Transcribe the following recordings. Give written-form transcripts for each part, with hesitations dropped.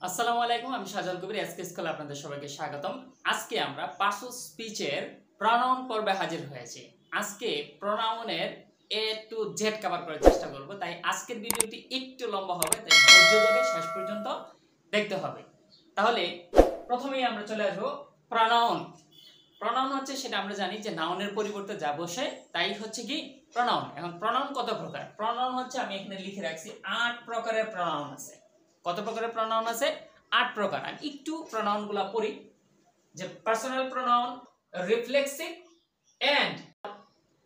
আসসালামু আলাইকুম, আমি শাহজাহান কবির এসকে স্কুলে আপনাদের সবাইকে স্বাগতম। আজকে আমরা পার্টস অফ স্পিচের প্রনাউন পর্বে হাজির হয়েছি। আজকে প্রনাউনের এ টু জেড কভার করার চেষ্টা করব, তাই আজকের ভিডিওটি একটু লম্বা হবে, তাই ধৈর্য ধরে শেষ পর্যন্ত দেখতে হবে। তাহলে প্রথমেই আমরা চলে আসবো প্রনাউন। প্রনাউন হচ্ছে, সেটা আমরা জানি যে নাউনের পরিবর্তে যা বসে তাই হচ্ছে কি প্রনাউন। এখন প্রনাউন কত প্রকার? প্রনাউন হচ্ছে, আমি এখানে লিখে রাখছি 8 প্রকারের প্রনাউন আছে। কত প্রকারের প্রনাউন আছে? 8 প্রকার। আমি একটু প্রনাউনগুলো পড়ি। যে personal pronoun, reflexive and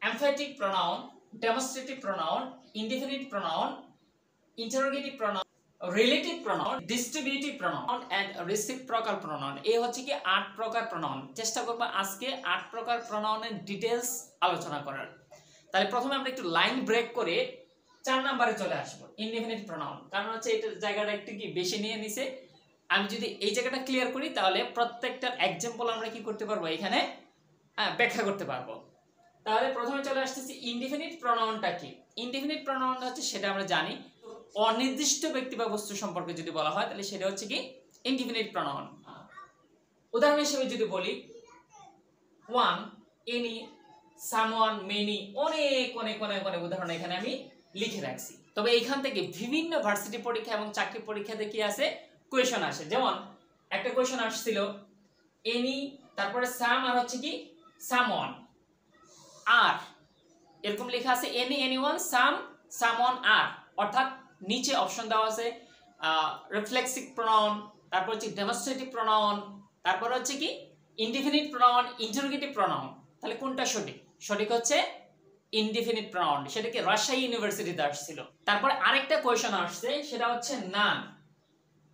emphatic pronoun, demonstrative pronoun, indefinite pronoun, interrogative pronoun, relative pronoun, distributive pronoun and reciprocal pronoun. এই হচ্ছে কি 8 প্রকার প্রনাউন। চেষ্টা করব আজকে 8 প্রকার প্রনাউনের ডিটেইলস আলোচনা করার। তাহলে প্রথমে আমরা একটু লাইন ব্রেক করে 4 নম্বরে চলে আসবো, ইনডিফিনিট প্রনাউন। কারণ হচ্ছে এটা জায়গাটা একটু কি বেশি নিয়ে নিছে। আমি যদি এই জায়গাটা ক্লিয়ার করি তাহলে প্রত্যেকটা एग्जांपल আমরা কি করতে পারবো, এখানে ব্যাখ্যা করতে পারবো। তাহলে প্রথমে চলে আসতেছি ইনডিফিনিট প্রনাউনটা কি। ইনডিফিনিট প্রনাউন হচ্ছে, সেটা আমরা জানি, অনির্দিষ্ট ব্যক্তি বা বস্তু সম্পর্কে যদি বলা হয় তাহলে সেটা হচ্ছে কি ইনডিফিনিট প্রনাউন। উদাহরণ হিসেবে যদি বলি, ওয়ান, এনি, সামওয়ান, মেনি, অনেক অনেক অনেক অনেক উদাহরণ এখানে আমি লিখে রাখছি। তবে এইখান থেকে বিভিন্ন ভার্সিটি পরীক্ষা এবং চাকরি পরীক্ষাতে কি আসে, কোয়েশ্চন আসে। যেমন একটা কোয়েশ্চন আসছিল, এনি, তারপরে সাম, আর হচ্ছে কি সামওয়ান, আর এরকম লেখা আছে এনি, এনিওয়ান, সাম, সামওয়ান, আর। অর্থাৎ নিচে অপশন দেওয়া আছে রিফ্লেক্সিভ প্রনাউন, তারপর হচ্ছে ডেমনস্ট্রেটিভ প্রনাউন, তারপর হচ্ছে কি ইনডিফিনিট প্রনাউন, ইন্টারোগেটিভ প্রনাউন। তাহলে কোনটা সঠিক? সঠিক হচ্ছে ইনডিফিনিট প্রনাউন। সেটা কি রাজশাহী ইউনিভার্সিটিতে আসছিল। তারপর আরেকটা কোয়েশ্চন আসছে, সেটা হচ্ছে নান।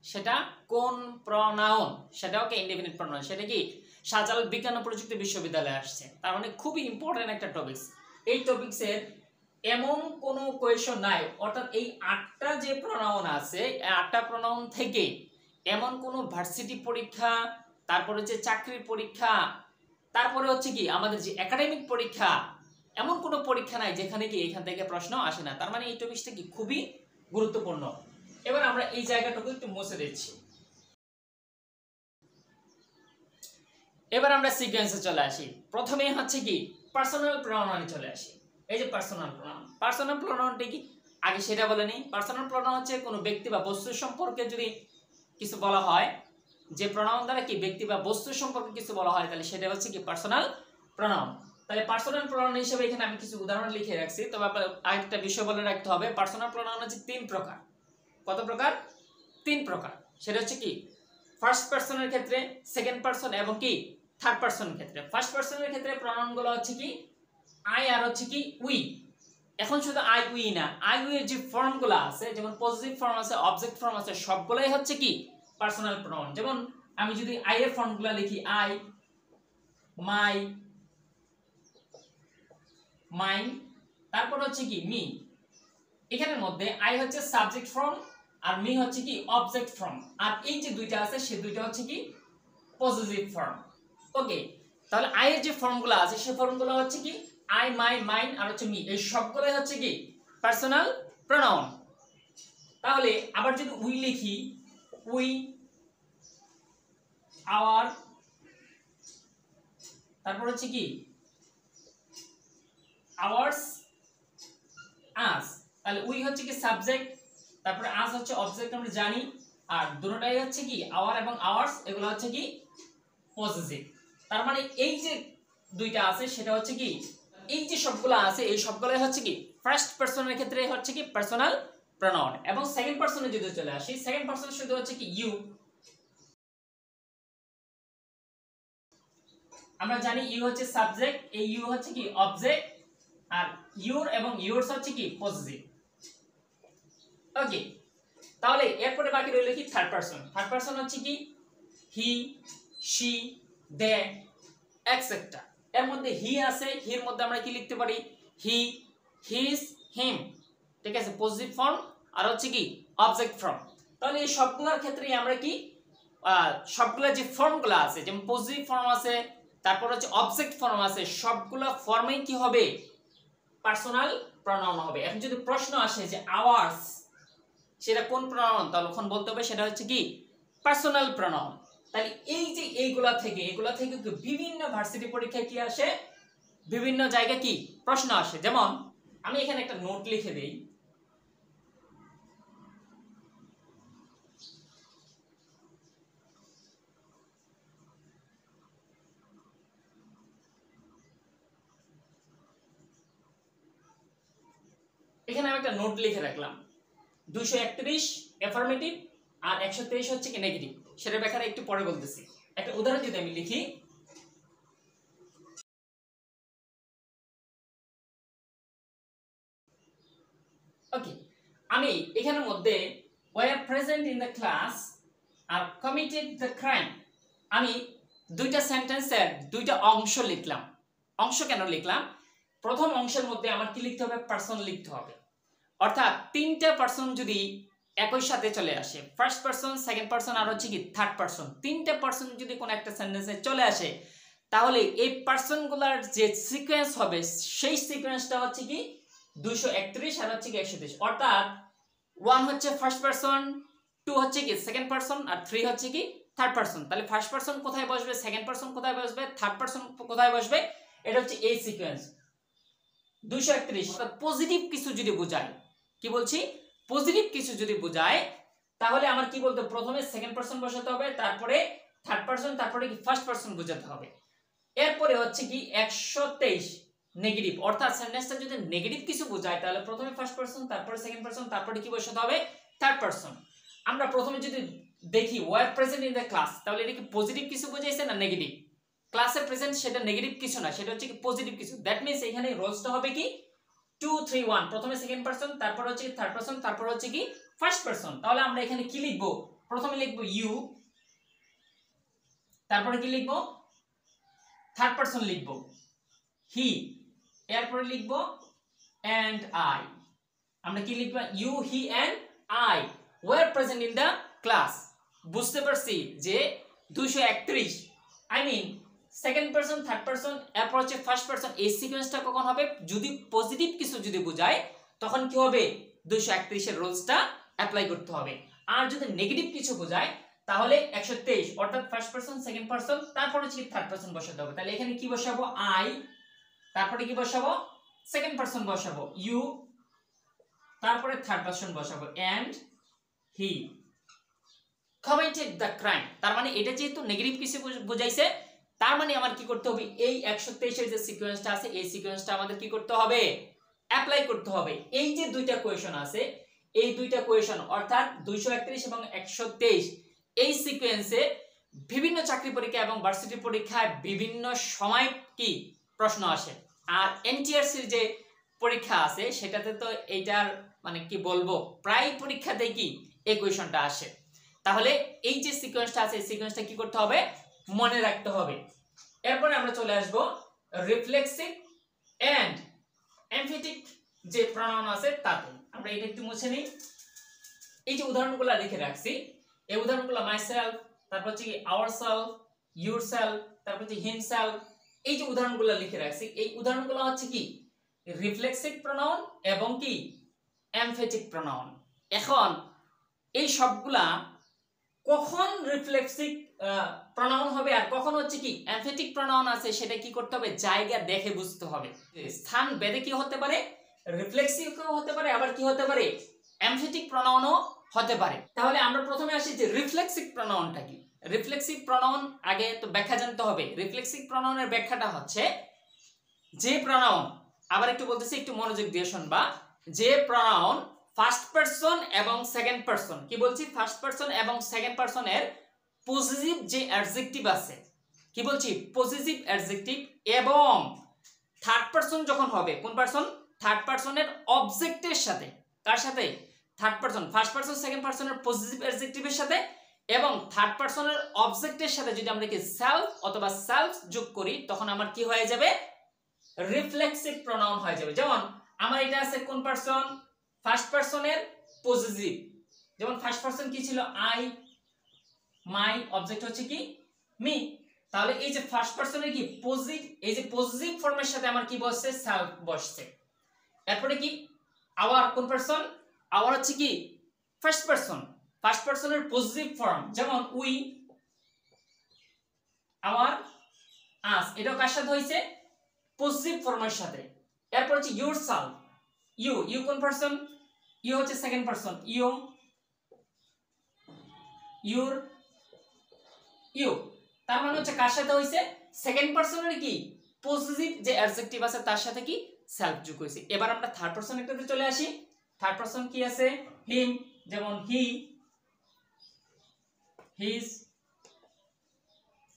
সেটা কোন প্রনাউন? সেটাও কি ইনডিফিনিট প্রনাউন। সেটা কি শাহজালাল বিজ্ঞান ও প্রযুক্তি বিশ্ববিদ্যালয়ে আসছে। তার মানে খুবই ইম্পর্টেন্ট একটা টপিকস। এই টপিকসের এমন কোনো কোয়েশ্চন নাই, অর্থাৎ এই 8টা যে প্রনাউন আছে, এই 8টা প্রনাউন থেকে এমন কোনো ভার্সিটি পরীক্ষা, তারপর হচ্ছে চাকরির পরীক্ষা, তারপরে হচ্ছে কি আমাদের যে একাডেমিক পরীক্ষা, এমন কোনো পরীক্ষা নাই যেখানে কি এখান থেকে প্রশ্ন আসে না। তার মানে এই টপিকসটা কি খুবই গুরুত্বপূর্ণ। এবার আমরা এই জায়গাটুকু একটু মুছে দিচ্ছি। এবার আমরা সিকোয়েন্সে চলে আসি। প্রথমেই হচ্ছে কি পার্সোনাল প্রনাউনে চলে আসি। এই যে পার্সোনাল প্রনাউন, পার্সোনাল প্রনাউনটা কি আগে সেটা বলে নিই। পার্সোনাল প্রনাউন হচ্ছে কোনো ব্যক্তি বা বস্তু সম্পর্কে যদি কিছু বলা হয়, যে প্রনাউন দ্বারা কি ব্যক্তি বা বস্তু সম্পর্কে কিছু বলা হয়, তাহলে সেটা হচ্ছে কি পার্সোনাল প্রনাউন। তাহলে পার্সোনাল প্রনাউন হিসেবে এখানে আমি কিছু উদাহরণ লিখে রাখছি। তবে আরেকটা বিষয় বলে রাখতে হবে, পার্সোনাল প্রনাউন হচ্ছে 3 প্রকার। কত প্রকার? 3 প্রকার। সেটা হচ্ছে কি ফার্স্ট পারসনের ক্ষেত্রে, সেকেন্ড পারসন এবং কি থার্ড পারসনের ক্ষেত্রে। ফার্স্ট পারসনের ক্ষেত্রে প্রনাউনগুলো হচ্ছে কি আই আর হচ্ছে কি উই। এখন শুধু আই উই না, আই উই এর যে ফর্মগুলো আছে, যেমন পজিটিভ ফর্ম আছে, অবজেক্ট ফর্ম আছে, সবগুলাই হচ্ছে কি পার্সোনাল প্রনাউন। যেমন আমি যদি আই এর ফর্মগুলো লিখি, আই, মাই, মাইন, তারপর হচ্ছে কি মি। এখানের মধ্যে আই হচ্ছে সাবজেক্ট ফর্ম আর মি হচ্ছে কি অবজেক্ট ফর্ম, আর এই যে দুইটা আছে সে দুইটা হচ্ছে কি পজিটিভ ফর্ম। ওকে, তাহলে আই এর যে ফর্মগুলো আছে সেই ফর্মগুলো হচ্ছে কি আই, মাই, মাইন আর হচ্ছে মি, এই সবগুলোই হচ্ছে কি পার্সোনাল প্রনাউন। তাহলে আবার যদি উই লিখি, উই, আওয়ার, তারপর হচ্ছে কি আওয়ার্স, আস। তাহলে উই হচ্ছে কি সাবজেক্ট, তারপরে আস হচ্ছে অবজেক্ট, আমরা জানি। আর দুটোটাই হচ্ছে কি আওয়ার এবং আওয়ার্স, এগুলো হচ্ছে কি পজিটিভ। তার মানে এই যে দুইটা আছে সেটা হচ্ছে কি, এই যে সবগুলো আছে এই সবগুলাই হচ্ছে কি ফার্স্ট পারসনের ক্ষেত্রে হচ্ছে কি পার্সোনাল প্রনাউন। এবং সেকেন্ড পারসনে যদি চলে আসি, সেকেন্ড পারসন শুধু হচ্ছে কি ইউ। আমরা জানি ইউ হচ্ছে সাবজেক্ট, এই ইউ হচ্ছে কি অবজেক্ট, আর ইউর এবং ইউরস হচ্ছে কি পজিটিভ। ওকে, তাহলে এরপরে বাকি রইল কি থার্ড পারসন। থার্ড পারসন হচ্ছে কি হি, শি, দে, এটসেট্রা। এর মধ্যে হি আছে, হির মধ্যে আমরা কি লিখতে পারি, হি, হিজ, হিম। ঠিক আছে, পজিটিভ ফর্ম আর হচ্ছে কি অবজেক্ট ফর্ম। তাহলে এই সবগুলোর ক্ষেত্রেই আমরা কি সবগুলা যে ফর্মগুলো আছে, যেমন পজিটিভ ফর্ম আছে, তারপর হচ্ছে অবজেক্ট ফর্ম আছে, সবগুলা ফর্মেই কি হবে পার্সোনাল প্রনাউন হবে। এখন যদি প্রশ্ন আসে যে আওয়ার্স সেটা কোন প্রনাউন, তখন বলতে হবে সেটা হচ্ছে কি পার্সোনাল প্রনাউন। তাহলে এই যে এগুলা থেকে বিভিন্ন ভার্সিটি পরীক্ষায় কি আসে, বিভিন্ন জায়গায় কি প্রশ্ন আসে। যেমন আমি এখানে একটা নোট লিখে দেই, এখানে আমি একটা নোট লিখে রাখলাম 231 অ্যাফার্মেটিভ আর 123 হচ্ছে কি নেগেটিভ, সেটা ব্যাখ্যাটা একটু পরে বলতেছি। একটা উদাহরণ যদি আমি লিখি, ওকে, আমি এখানের মধ্যে were present in the class R committed the crime, আমি দুইটা সেন্টেন্সের দুইটা অংশ লিখলাম। অংশ কেন লিখলাম? প্রথম অংশের মধ্যে আমার কি লিখতে হবে? পারসন লিখতে হবে। অর্থাৎ তিনটা পারসন যদি একই সাথে চলে আসে, ফার্স্ট পারসন, সেকেন্ড পারসন আর হচ্ছে কি থার্ড পারসন, তিনটা পারসন যদি কোনো একটা সেন্টেন্সে চলে আসে, তাহলে এই পারসনগুলোর যে সিকোয়েন্স হবে সেই সিকোয়েন্সটা হচ্ছে কি 231 আর হচ্ছে কি 123। অর্থাৎ 1 হচ্ছে ফার্স্ট পারসন, 2 হচ্ছে কি সেকেন্ড পারসন আর 3 হচ্ছে কি থার্ড পারসন। তাহলে ফার্স্ট পারসন কোথায় বসবে, সেকেন্ড পারসন কোথায় বসবে, থার্ড পারসন কোথায় বসবে, এটা হচ্ছে এই সিকোয়েন্স 231। অর্থাৎ পজিটিভ কিছু যদি বোঝায়, কি বলছি, পজিটিভ কিছু যদি বোঝায়, তাহলে আমার কি বলতে, প্রথমে সেকেন্ড পারসন বসাতে হবে, তারপরে থার্ড পারসন, তারপরে কি ফার্স্ট পারসন বোঝাতে হবে। এরপরে হচ্ছে কি 123 নেগেটিভ, অর্থাৎ সেন্টেন্সটা যদি নেগেটিভ কিছু বোঝায় তাহলে প্রথমে ফার্স্ট পারসন, তারপরে সেকেন্ড পারসন, তারপরে কি বসাতে হবে, থার্ড পারসন। আমরা প্রথমে যদি দেখি war present in the class, তাহলে এটা কি পজিটিভ কিছু বোঝাইছে না নেগেটিভ? ক্লাসে প্রেজেন্ট সেটা নেগেটিভ কিছু না, সেটা হচ্ছে কি পজিটিভ কিছু। দ্যাট মিন্স এখানে রোলসটা হবে কি 2 3 1, প্রথমে সেকেন্ড পারসন, তারপর হচ্ছে কি থার্ড পারসন, তারপর হচ্ছে কি ফার্স্ট পারসন। তাহলে আমরা এখানে কি লিখব, প্রথমে লিখব ইউ, তারপরে কি লিখব, থার্ড পারসন লিখব হি, এরপরে লিখব এন্ড আই। আমরা কি লিখব, you, he and I were present in the class. বুঝতে পারছি যে 231, I mean second person, third person, এরপর হচ্ছে ফার্স্ট পারসন, এই সিকোয়েন্সটা কখন হবে, যদি পজিটিভ কিছু যদি বোঝায় তখন কি হবে, 231 এর রুলসটা অ্যাপ্লাই করতে হবে। আর যদি নেগেটিভ কিছু বোঝায় তাহলে 123, অর্থাৎ ফার্স্ট পারসন, সেকেন্ড পারসন, তারপর হচ্ছে থার্ড পারসন বসাতে হবে। তাহলে এখানে কি বসাবো, আই, তারপরে কি বসাবো, সেকেন্ড পারসন বসাবো ইউ, তারপরে থার্ড পারসন বসাবো and he committed the crime। তার মানে এটা যেহেতু নেগেটিভ কিছু বোঝাইছে, তার মানে আমার কি করতে হবে, এই 123 এর যে সিকোয়েন্সটা আছে এই সিকোয়েন্সটা আমাদের কি করতে হবে, অ্যাপ্লাই করতে হবে। এই যে দুইটা কোয়েশ্চন আছে, এই দুইটা কোয়েশ্চন অর্থাৎ 231 এবং 123, এই সিকোয়েন্সে বিভিন্ন চাকরি পরীক্ষা এবং ভার্সিটি পরীক্ষায় বিভিন্ন সময় কি প্রশ্ন আসে। আর এনটিআরসির যে পরীক্ষা আছে সেটাতে তো এইটার মানে কি বলবো, প্রায় পরীক্ষাতেই কি এই কোয়েশ্চনটা আসে। তাহলে এই যে সিকোয়েন্সটা আছে এই সিকোয়েন্সটা কি করতে হবে, মনে রাখতে হবে। এরপরে আমরা চলে আসব রিফ্লেক্সিভ এন্ড এমফেটিক যে প্রনাউন আছে তাতে। আমরা এটা একটু মুছে নিই। এই যে উদাহরণগুলো লিখে রাখছি, এই উদাহরণগুলো মাইসেলফ, তারপর হচ্ছে আওয়ারসেলফ, ইউরসেলফ, তারপর হচ্ছে হিমসেলফ, এই যে উদাহরণগুলো লিখে রাখছি এই উদাহরণগুলো হচ্ছে কি রিফ্লেক্সিভ প্রনাউন এবং কি এমফেটিক প্রনাউন। এখন এই সবগুলা কখন রিফ্লেক্সিভ প্রনাউন হবে আর কখন হচ্ছে কি এমফেটিক প্রনাউন আছে সেটা কি করতে হবে, জায়গা দেখে বুঝতে হবে। স্থান ভেদে কি হতে পারে, রিফ্লেক্সিভ হতে পারে, আবার কি হতে পারে, এমফেটিক প্রনাউনও হতে পারে। তাহলে আমরা প্রথমে আসি যে রিফ্লেক্সিভ প্রনাউনটা কি। রিফ্লেক্সিভ প্রনাউন আগে তো ব্যাখ্যা জানতে হবে। রিফ্লেক্সিভ প্রনাউনের ব্যাখ্যাটা হচ্ছে যে প্রনাউন, আবার একটু বলতেছি একটু মনোযোগ দিয়ে শুনবা, যে প্রনাউন ফার্স্ট পারসন এবং সেকেন্ড পারসন, কি বলছি, ফার্স্ট পারসন এবং সেকেন্ড পারসনের পজিটিভ যে অ্যাডজেক্টিভ আছে, কি বলছি পজিটিভ অ্যাডজেক্টিভ, এবং থার্ড পারসন যখন হবে, কোন পারসন, থার্ড পারসনের অবজেক্টের সাথে, কার সাথে, third person, first person second পারসনের পজিটিভ অ্যাডজেক্টিভের সাথে এবং থার্ড পারসনের অবজেক্টের সাথে যদি আমরা কি সেলফ অথবা সেলফ যোগ করি তখন আমার কি হয়ে যাবে, রিফ্লেক্সিভ প্রনাউন হয়ে যাবে। যেমন আমার এটা আছে কোন পারসন, ফার্স্ট পারসনের পজিটিভ, যেমন ফার্স্ট পারসন কি ছিল, আই, মাই, অবজেক্ট হচ্ছে কি মি। তাহলে এই যে ফার্স্ট পারসনের কি পজিটিভ, এই যে পজিটিভ ফর্মের সাথে আমার কি বসছে, সেলফ বসছে। এরপরে কি আওয়ার, কোন পারসন, আওয়ার হচ্ছে কি ফার্স্ট পারসন, ফার্স্ট পারসনের পজিটিভ ফর্ম, যেমন উই, আওয়ার, আস, এটাও কার সাথে হয়েছে? পজিটিভ ফর্মের সাথে। এরপর হচ্ছে ইউরসেলফ, ইউ, ইউ কোন পারসন? ইউ হচ্ছে second person, you, your, you, তার মানে হচ্ছে কার সাথে হইছে? সেকেন্ড পারসনের কি পজিটিভ যে অ্যাডজেক্টিভ আছে তার সাথে কি সেলফ যোগ হইছে। এবার আমরা থার্ড পারসন একটাতে চলে আসি। থার্ড পারসন কি আছে? হিম, যেমন হি, হিজ।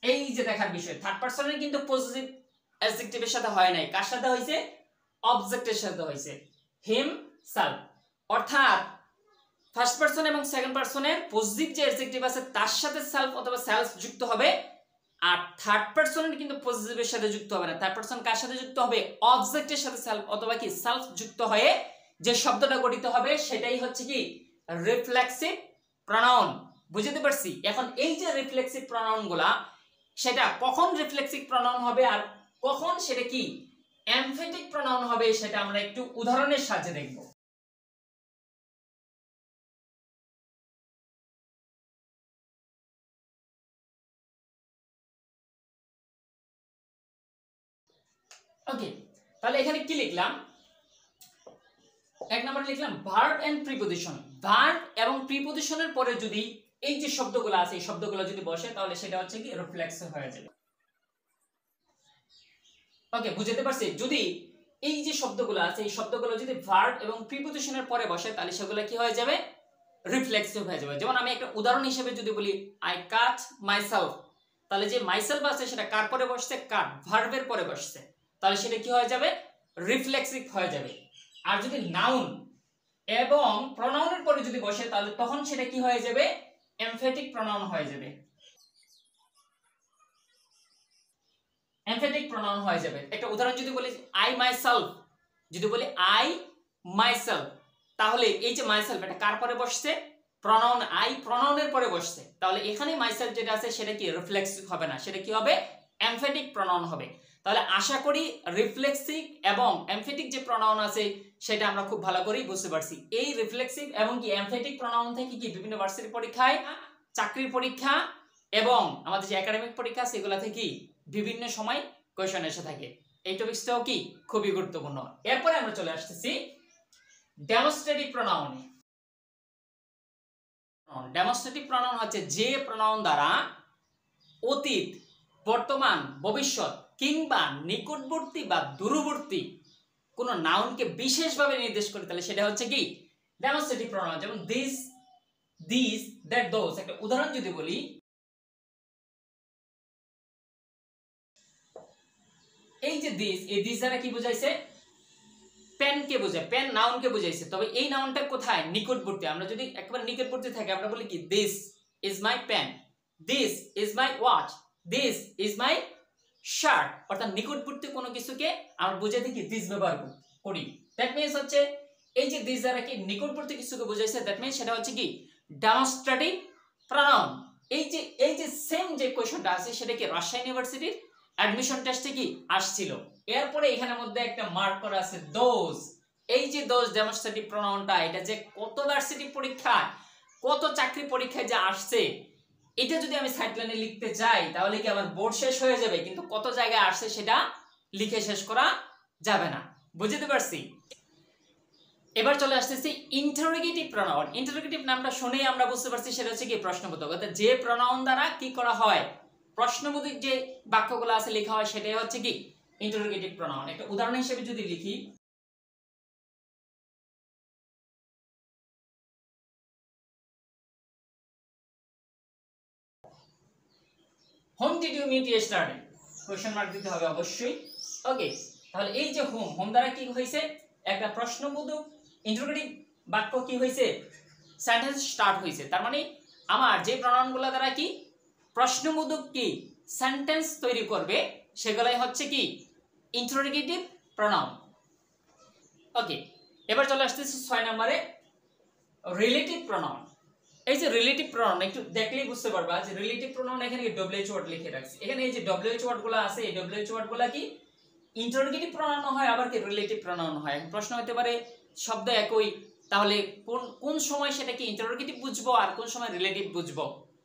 এই যে দেখার বিষয়, থার্ড পারসনের কিন্তু পজিটিভ অ্যাডজেক্টিভের সাথে হয় নাই, কার সাথে হইছে? অবজেক্টের সাথে হইছে, হিম সেলফ। অর্থাৎ ফার্স্ট পারসন এবং সেকেন্ড পারসনের পজিটিভ যে অ্যাডজেক্টিভ আছে তার সাথে সেলফ অথবা সেলফ যুক্ত হবে, আর থার্ড পারসনের কিন্তু পজিটিভের সাথে যুক্ত হবে না। থার্ড পারসন কার সাথে যুক্ত হবে? অবজেক্টের সাথে সেলফ অথবা কি সেলফ যুক্ত হয়ে যে শব্দটা গঠিত হবে সেটাই হচ্ছে কি রিফ্লেক্সিভ প্রনাউন। বুঝতে পারছি? এখন এই যে রিফ্লেক্সিভ প্রনাউন গুলা, সেটা কখন রিফ্লেক্সিভ প্রনাউন হবে আর কখন সেটা কি এমফেটিক প্রনাউন হবে, সেটা আমরা একটু উদাহরণের সাহায্যে দেখব। ওকে, তাহলে এখানে কি লিখলাম? এক নম্বরে লিখলাম ভার্ব এন্ড প্রিপজিশন। ভার্ব এবং প্রিপজিশনের পরে যদি এই যে শব্দগুলো আছে এই শব্দগুলো যদি বসে তাহলে সেটা হচ্ছে কি রিফ্লেক্সিভ হয়ে যাবে। ওকে, বুঝতে পারছি? যদি এই যে শব্দগুলো আছে এই শব্দগুলো যদি ভার্ব এবং প্রিপজিশনের পরে বসে তাহলে সেগুলো কি হয়ে যাবে? রিফ্লেক্সিভ হয়ে যাবে। যেমন আমি একটা উদাহরণ হিসেবে যদি বলি আই কাট মাইসেলফ, তাহলে যে মাইসেলফ আছে সেটা কার পরে বসছে? কাট, ভার্বের পরে বসছে, তাহলে সেটা কি হয়ে যাবে? রিফ্লেক্সিভ হয়ে যাবে। আর যদি নাউন এবং প্রনাউনের পরে যদি বসে তাহলে তখন সেটা কি হয়ে যাবে? এমফেটিক প্রনাউন হয়ে যাবে। এমফেটিক প্রনাউন হয়ে যাবে। একটা উদাহরণ যদি বলি আই মাইসেলফ, যদি বলি আই মাইসেলফ, তাহলে এই যে মাইসেলফ এটা কার পরে বসছে? প্রনাউন আই, প্রনাউনের পরে বসছে, তাহলে এখানে মাইসেলফ যেটা আছে সেটা কি রিফ্লেক্সিভ হবে না, সেটা কি হবে? এমফেটিক প্রনাউন হবে। তাহলে আশা করি রিফ্লেক্সিভ এবং এমফেটিক যে প্রনাউন আছে সেটা আমরা খুব ভালো করেই বুঝতে পারছি। এই রিফ্লেক্সিভ এবং কি এমফেটিক প্রনাউন থেকে কি বিভিন্ন ভার্সিটি পরীক্ষায়, চাকরির পরীক্ষা এবং আমাদের যে একাডেমিক পরীক্ষা সেগুলো থেকে বিভিন্ন সময় কোয়েশ্চন এসে থাকে। এই টপিকসটাও কি খুবই গুরুত্বপূর্ণ। এরপরে আমরা চলে আসতেছি ডেমনস্ট্রেটিভ প্রনাউনে। ডেমনস্ট্রেটিভ প্রনাউন হচ্ছে যে প্রনাউন দ্বারা অতীত, বর্তমান, ভবিষ্যৎ কিংবা নিকটবর্তী বা দূরবর্তী কোন নাউনকে বিশেষভাবে নির্দেশ করে, তাহলে সেটা হচ্ছে কি ডেমনস্ট্রেটিভ প্রনাউন। যেমন দিস, দিস, দ্যাট, দোজ। একটা উদাহরণ যদি বলি, এই যে দিস, এই দিস দ্বারা কি বোঝাইছে? পেনকে বোঝায়, পেন নাউনকে বোঝাইছে। তবে এই নাউনটা কোথায়? নিকটবর্তী। আমরা যদি একেবারে নিকটবর্তী থাকে আমরা বলি কি this is my pen, this is my watch, this is my shirt. অর্থাৎ নিকটবর্তী কোনো কিছুকে আমরা বুঝাইতে কি দিস ব্যবহার করি। দ্যাট মিন্স হচ্ছে এই যে দিস দ্বারা কি নিকটবর্তী কিছুকে বোঝাইছে, দ্যাট মিন্স সেটা হচ্ছে কি ডেমনস্ট্রেটিভ প্রনাউন। এই যে সেম যে কোশ্চেনটা আছে সেটা কি রাজশাহী ইউনিভার্সিটির অ্যাডমিশন টেস্টে কি আসছিল। এরপরে এখানের মধ্যে একটা মার্ক করা আছে দোজ। এই যে দোজ ডেমনস্ট্রেটিভ প্রনাউনটা, এটা যে কত ভার্সিটি পরীক্ষায়, কত চাকরি পরীক্ষায় যে আসছে, এটা যদি আমি সাইড লাইনে লিখতে চাই তাহলে কি আমার বোর্ড শেষ হয়ে যাবে, কিন্তু কত জায়গায় আসছে সেটা লিখে শেষ করা যাবে না। বুঝতে পারছি? এবার চলে আসতেছি ইন্টারোগেটিভ প্রনাউন। ইন্টারোগেটিভ নামটা শুনেই আমরা বুঝতে পারছি সেটা হচ্ছে কি প্রশ্নবোধক। অর্থাৎ যে প্রনাউন দ্বারা কি করা হয়, প্রশ্নবোধক যে বাক্যগুলো আছে লেখা হয় সেটাই হচ্ছে কি ইন্টারোগেটিভ প্রনাউন। একটা উদাহরণ হিসেবে যদি লিখি, whom did you meet yesterday, question mark দিতে হবে অবশ্যই। ওকে, তাহলে এই যে হোম, হোম দ্বারা কি হয়েছে? একটা প্রশ্নবোধক ইন্টারোগেটিভ বাক্য কি হয়েছে? সেন্টেন্স স্টার্ট হয়েছে। তার মানে আমার যে প্রনাউনগুলো দ্বারা কি প্রশ্নবোধক কি সেন্টেন্স তৈরি করবে সেগুলাই হচ্ছে কি ইন্টারোগেটিভ প্রনাউন। ওকে, এবার চলে আসতেছি 6 নম্বরে রিলেটিভ প্রনাউন। এই যে রিলেটিভ প্রনাউন একটু দেখলেই বুঝতে পারবা যে রিলেটিভ প্রনাউন এখানে ডব্লিউএইচ ওয়ার্ড লিখে রাখছি। এখানে এই যে ডব্লিউএইচ ওয়ার্ডগুলো আছে এই ডব্লিউএইচ ওয়ার্ডগুলো কি ইন্টারোগেটিভ প্রনাউন হয় আবার কি রিলেটিভ প্রনাউন হয়। প্রশ্ন হতে পারে শব্দ একই তাহলে কোন কোন সময় সেটাকে ইন্টারোগেটিভ বুঝবো আর কোন সময় রিলেটিভ বুঝবো?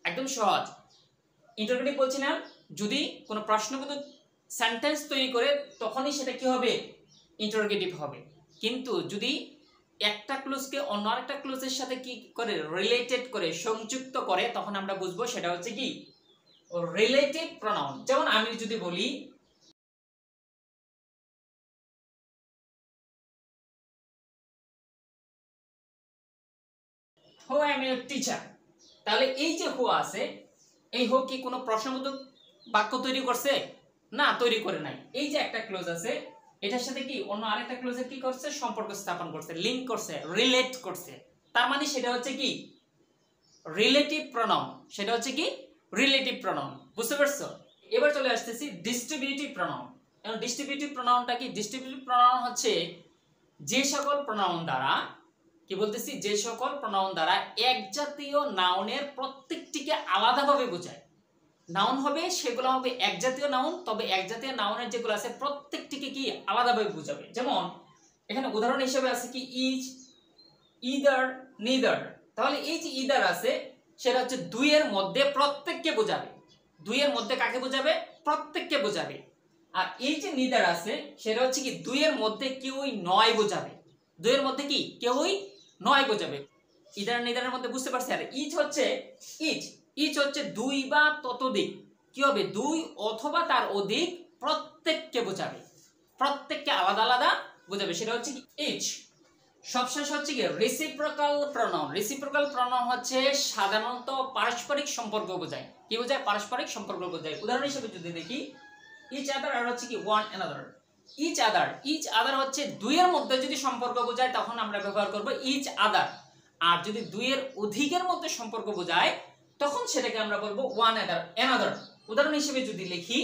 একদম সহজ। ইন্টারোগেটিভ বলছিলাম যদি কোনো প্রশ্নবোধক সেন্টেন্স তৈরি করে তখনই সেটা কি হবে? ইন্টারোগেটিভ হবে। কিন্তু যদি একটা ক্লোজকে অন্য আরেকটা ক্লোজের সাথে কি করে রিলেটেড করে সংযুক্ত করে তখন আমরা বুঝবো সেটা হচ্ছে কি রিলেটিভ প্রনাউন। যেমন আমি যদি বলি হো আই এম এ টিচার, তাহলে এই যে হো আছে, এই হো কি কোনো প্রশ্নবোধক বাক্য তৈরি করছে? না, তৈরি করে নাই। এই যে একটা ক্লোজ আছে এটার সাথে কি অন্য আরেকটা ক্লোজের কি করছে? সম্পর্ক স্থাপন করছে, লিংক করছে, রিলেট করছে। তার মানে সেটা হচ্ছে কি রিলেটিভ প্রনাউন। সেটা হচ্ছে কি রিলেটিভ প্রনাউন। বুঝতে পারছো? এবার চলে আসতেছি ডিস্ট্রিবিউটিভ প্রনাউন। এবং ডিস্ট্রিবিউটিভ প্রনাউনটা কি? ডিস্ট্রিবিউটিভ প্রনাউন হচ্ছে যে সকল প্রনাউন দ্বারা কি বলতেছি যে সকল প্রনাউন দ্বারা এক জাতীয় নাউনের প্রত্যেকটিকে আলাদাভাবে বোঝায়। নাউন হবে সেগুলো হবে এক জাতীয় নাউন, তবে এক জাতীয় নাউনের যেগুলো আছে প্রত্যেকটিকে কি আলাদাভাবে বোঝাবে। যেমন এখানে উদাহরণ হিসেবে আছে কি ইজ, ইদার, নিদার। তাহলে এই যে ইদার আছে সেটা হচ্ছে দুইয়ের মধ্যে প্রত্যেককে বোঝাবে। দুইয়ের মধ্যে কাকে বোঝাবে? প্রত্যেককে বোঝাবে। আর এই যে নিদার আছে সেটা হচ্ছে কি দুইয়ের মধ্যে কেউই নয় বোঝাবে। দুইয়ের মধ্যে কি কেউই নয় বোঝাবে। ইদার নিদারের মধ্যে বুঝতে পারছি। আর ইজ হচ্ছে ইজ, ইজ হচ্ছে দুই বা ততোধিক, কি হবে? দুই অথবা তার অধিক প্রত্যেককে বোঝাবে, প্রত্যেককে আলাদা আলাদা বোঝাবে। সেটা হচ্ছে কি ইজ। সবশেষ হচ্ছে কি রেসিপ্রোকাল প্রনাউন। রেসিপ্রোকাল প্রনাউন হচ্ছে সাধারণত পারস্পরিক সম্পর্ক বোঝায়। কি বোঝায়? পারস্পরিক সম্পর্ক বোঝায়। উদাহরণ হিসেবে যদি দেখি ইচ আদার আর হচ্ছে কি one another. Each other, each other হচ্ছে দুইয়ের মধ্যে যদি সম্পর্ক বোঝায় তখন আমরা ব্যবহার করব ইচ আদার। আর যদি দুইয়ের অধিকের মধ্যে সম্পর্ক বোঝায় তখন সেটাকে আমরা বলবো ওয়ান অ্যানাদার। উদাহরণ হিসেবে যদি লিখি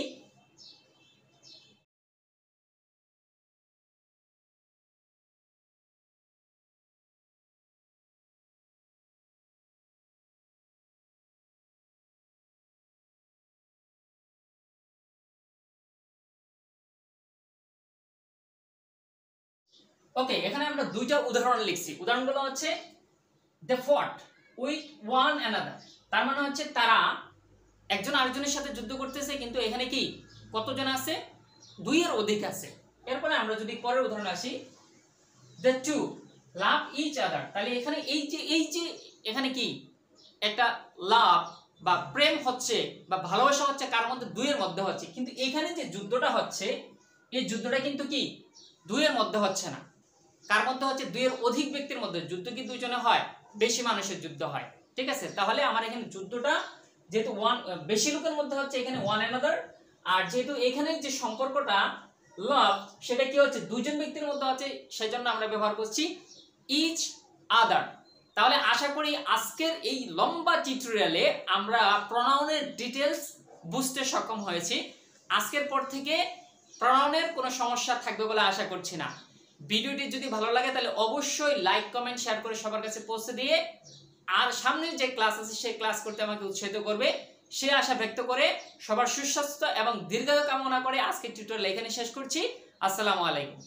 ওকে, এখানে আমরা দুইটা উদাহরণ লিখছি। উদাহরণগুলো হচ্ছে দে ফট উইথ ওয়ান অ্যানাদার। তার মানে হচ্ছে তারা একজন আরেকজনের সাথে যুদ্ধ করতেছে, কিন্তু এখানে কি কতজন আছে? দুইয়ের অধিক আছে। এরপরে আমরা যদি পরের উদাহরণ আসি the two love each other. তাহলে এখানে এই যে এখানে কি একটা লাভ বা প্রেম হচ্ছে বা ভালোবাসা হচ্ছে কার মধ্যে? দুইয়ের মধ্যে হচ্ছে। কিন্তু এখানে যে যুদ্ধটা হচ্ছে এই যুদ্ধটা কিন্তু কি দুইয়ের মধ্যে হচ্ছে না। কার মধ্যে হচ্ছে? দুইয়ের অধিক ব্যক্তির মধ্যে। যুদ্ধ কি দুইজনে হয়? বেশি মানুষের যুদ্ধ হয়। ঠিক আছে, তাহলে আমার এখানে যুদ্ধটা যেহেতু বেশি লোকের মধ্যে হচ্ছে এখানে ওয়ান অ্যানাদার। আর যেহেতু এখানে যে সম্পর্কটা লাভ সেটা কি হচ্ছে? দুইজন ব্যক্তির মধ্যে হচ্ছে, সেজন্য আমরা ব্যবহার করছি ইচ আদার। তাহলে আশা করি আজকের এই লম্বা টিউটোরিয়ালে আমরা প্রনাউনের ডিটেলস বুঝতে সক্ষম হয়েছি। আজকের পর থেকে প্রনাউনের কোনো সমস্যা থাকবে বলে আশা করছি না। ভিডিওটি যদি ভালো লাগে তাহলে অবশ্যই লাইক, কমেন্ট, শেয়ার করে সবার কাছে পৌঁছে দিয়ে আর সামনের যে ক্লাস আছে সেই ক্লাস করতে আমাকে উৎসাহিত করবে সে আশা ব্যক্ত করে সবার সুস্বাস্থ্য এবং দীর্ঘায়ু কামনা করে আজকের টিউটোরিয়াল এখানে শেষ করছি। আসসালামু আলাইকুম।